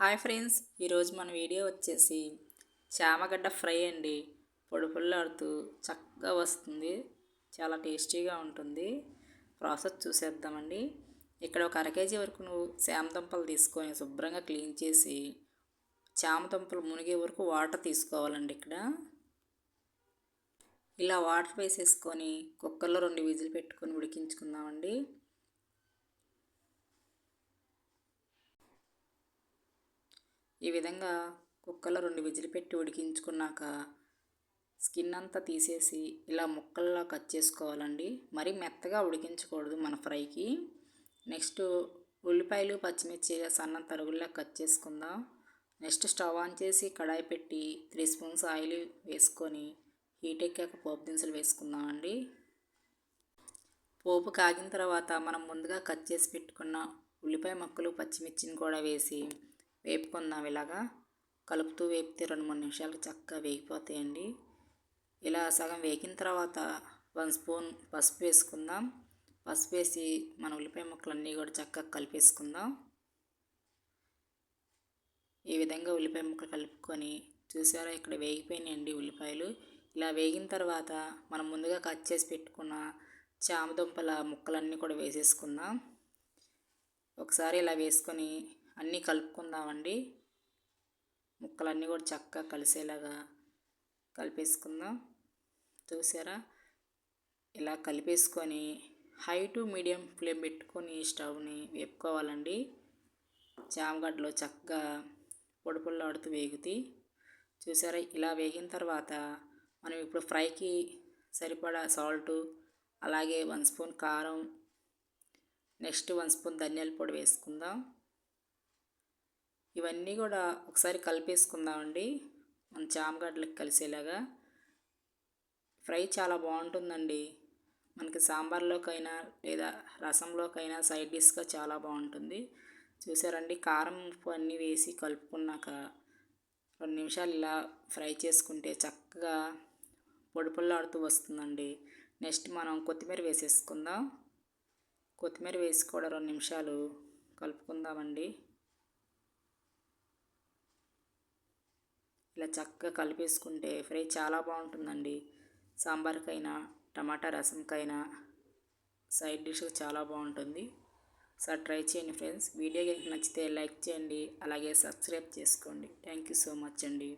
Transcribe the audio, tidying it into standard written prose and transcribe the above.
Hi friends, ఈరోజు మన video వచ్చేసి చామగడ్డ ఫ్రై అండి. పొడి పొడిలాడుతూ చక్కగా వస్తుంది, చాలా టేస్టీగా ఉంటుంది. ప్రాసెస్ చూసేద్దామండి. ఇక్కడ ఒక అర కేజీ వరకు చామ దుంపలు తీసుకొని శుభ్రంగా క్లీన్ చేసి చామ దుంపలు మునిగే వరకు వాటర్ తీసుకోవాలండి. ఇక్కడ ఇలా వాటర్ వేసేసుకొని కుక్కర్లో 2 విజిల్ పెట్టుకొని ఉడికించుకుందామండి. ఈ విధంగా కుక్కర్లో 2 విజిల్ పెట్టి ఉడికించుకున్నాక స్కిన్ అంతా తీసేసి ఇలా ముక్కల్లా కట్ చేసుకోవాలండి. మరీ మెత్తగా ఉడికించకూడదు మన ఫ్రైకి. నెక్స్ట్ ఉల్లిపాయలు పచ్చిమిర్చి సన్న తరుగుల్లా కట్ చేసుకుందాం. నెక్స్ట్ స్టవ్ ఆన్ చేసి కడాయి పెట్టి 3 స్పూన్స్ ఆయిల్ వేసుకొని హీట్ ఎక్కాక పోపు దినుసులు వేసుకుందామండి. పోపు కాగిన తర్వాత మనం ముందుగా కట్ చేసి పెట్టుకున్న ఉల్లిపాయ ముక్కలు పచ్చిమిర్చిని కూడా వేసి వేపుకుందాం. ఇలాగా కలుపుతూ వేపితే 2-3 నిమిషాలకు చక్కగా వేగిపోతాయండి. ఇలా సగం వేగిన తర్వాత 1 స్పూన్ పసుపు వేసుకుందాం. పసుపు వేసి మన ఉల్లిపాయ ముక్కలన్నీ కూడా చక్కగా కలిపేసుకుందాం. ఈ విధంగా ఉల్లిపాయ ముక్కలు కలుపుకొని చూసారా, ఇక్కడ వేగిపోయినాయండి ఉల్లిపాయలు. ఇలా వేగిన తర్వాత మనం ముందుగా కట్ చేసి పెట్టుకున్న చామదుంపల ముక్కలన్నీ కూడా వేసేసుకుందాం. ఒకసారి ఇలా వేసుకొని అన్నీ కలుపుకుందామండి. ముక్కలన్నీ కూడా చక్కగా కలిసేలాగా కలిపేసుకుందాం. చూసారా, ఇలా కలిపేసుకొని హై టు మీడియం ఫ్లేమ్ పెట్టుకొని స్టవ్ని వేపుకోవాలండి. చామగడ్డలో చక్కగా పొడి పొడిలాడుతూ వేగుతాయి. చూసారా, ఇలా వేగిన తర్వాత మనం ఇప్పుడు ఫ్రైకి సరిపడా సాల్టు, అలాగే 1 స్పూన్ కారం, నెక్స్ట్ 1 స్పూన్ ధనియాల పొడి వేసుకుందాం. ఇవన్నీ కూడా ఒకసారి కలిపేసుకుందామండి, మన చామగడ్డలకు కలిసేలాగా. ఫ్రై చాలా బాగుంటుందండి. మనకి సాంబార్లోకైనా లేదా రసంలోకైనా సైడ్ డిష్గా చాలా బాగుంటుంది. చూసారండి, కారం ఉప్పు అన్నీ వేసి కలుపుకున్నాక 2 నిమిషాలు ఇలా ఫ్రై చేసుకుంటే చక్కగా పొడి పొడిలాడుతూ వస్తుందండి. నెక్స్ట్ మనం కొత్తిమీర వేసేసుకుందాం. కొత్తిమీర వేసి కూడా 2 నిమిషాలు కలుపుకుందామండి. ఇలా చక్కగా కలిపేసుకుంటే ఫ్రై చాలా బాగుంటుందండి. సాంబార్కైనా టమాటా రసంకైనా సైడ్ డిష్గా చాలా బాగుంటుంది. ఒకసారి ట్రై చేయండి ఫ్రెండ్స్. వీడియో నచ్చితే లైక్ చేయండి, అలాగే సబ్స్క్రైబ్ చేసుకోండి. థ్యాంక్ యూ సో మచ్ అండి.